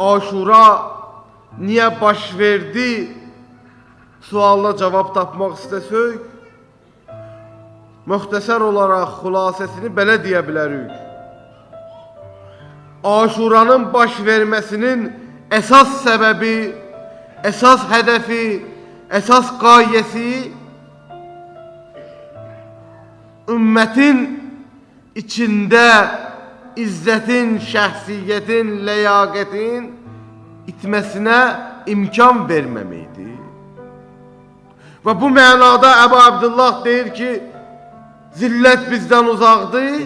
Aşura niye baş verdi? Sualına cevap tapmaq istəsək, müxtəsər olaraq xülasəsini belə deyə bilərik. Aşuranın baş verməsinin əsas səbəbi, əsas hədəfi, əsas qayəsi ümmətin içində İzzətin, şəxsiyyətin, ləyaqətin itməsinə imkan verməməkdir. Və bu mənada Əbu Abdullah deyir ki, zillət bizdən uzaqdır.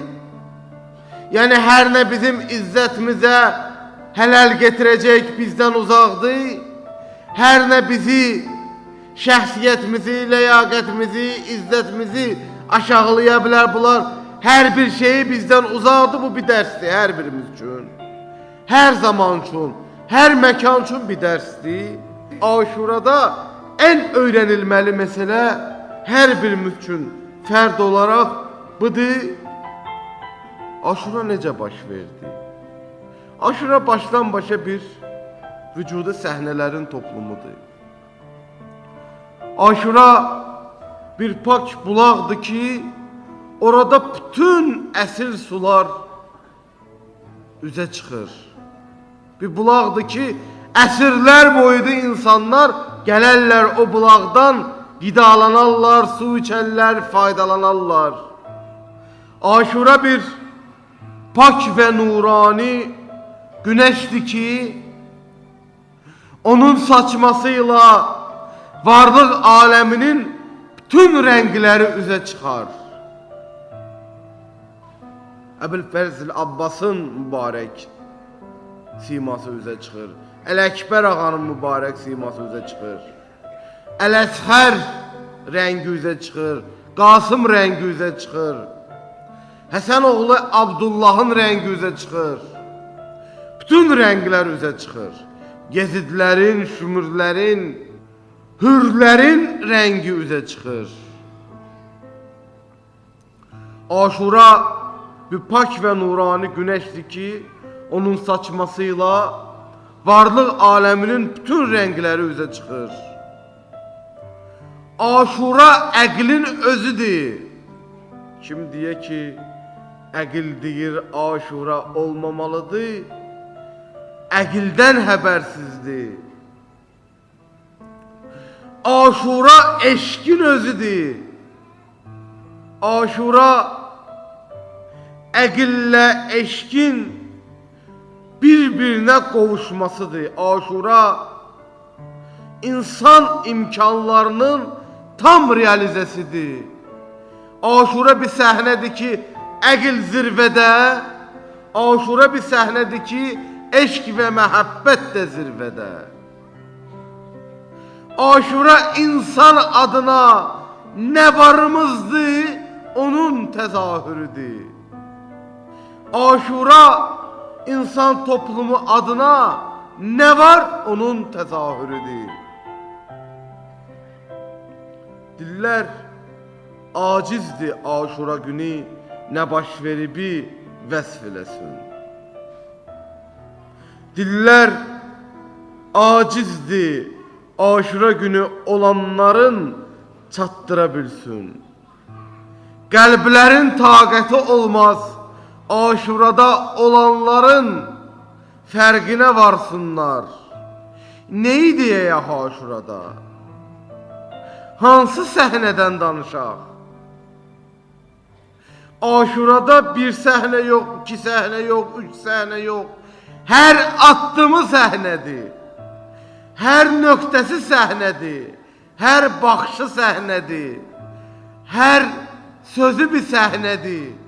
Yəni, hər nə bizim izzətimizə hələl getirəcək bizdən uzaqdır. Hər nə bizi, şəxsiyyətimizi, ləyaqətimizi, izzətimizi aşağılaya bilər bunlar. Hər bir şeyi bizdən uzaqdır, bu bir dərsdir hər birimiz üçün. Hər zaman üçün, hər məkan üçün bir dərsdir. Aşurada ən öyrənilməli məsələ hər birimiz üçün fərd olaraq budur. Aşura necə baş verdi? Aşura başdan başa bir vücudu səhnələrin toplumudur. Aşura bir pak bulaqdır ki, orada bütün əsil sular üzə çıxır. Bir bulaqdır ki, əsrlər boyudu insanlar gələrlər o bulaqdan, qidalanarlar, su içərlər, faydalanarlar. Aşura bir pak və nurani güneşdir ki, onun saçmasıyla varlıq aləminin bütün rəngləri üzə çıxar. Əbülfərzil Abbasın mübarək siması üzə çıxır. Əl-Əkbər ağanın mübarək siması üzə çıxır. Əl-Əsxər rəngi üzə çıxır. Qasım rəngi üzə çıxır. Həsən oğlu Abdullahın rəngi üzə çıxır. Bütün rənglər üzə çıxır. Gezidlərin, şümürlərin, hürlərin rəngi üzə çıxır. Aşura bir pak və nurani güneşdir ki, onun saçmasıyla varlıq aləminin bütün rəngləri üzə çıxır. Aşura əqlin özüdür. Kim deyə ki, əqil deyir, aşura olmamalıdır, əqildən həbərsizdir. Aşura eşkin özüdür. Aşura əqillə eşkin bir-birinə qovuşmasıdır. Aşura insan imkanlarının tam realizəsidir. Aşura bir səhnədir ki, əqil zirvədə, aşura bir səhnədir ki, eşq və məhəbbət də zirvədə. Aşura insan adına nə varımızdır, onun təzahürüdür. Aşura insan toplumu adına nə var, onun təzahürüdür. Dillər acizdir aşura günü, nə baş veribi vəsf eləsin. Dillər acizdir, Aşura günü olanların çatdıra bilsin. Qəlblərin taqəti olmaz, Aşurada olanların fərqinə varsınlar. Neyi deyək Aşurada? Hansı səhnədən danışaq? Aşurada bir səhnə yox, iki səhnə yox, üç səhnə yox. Hər addımı səhnədir. Hər nöqtəsi səhnədir. Hər baxışı səhnədir. Hər sözü bir səhnədir.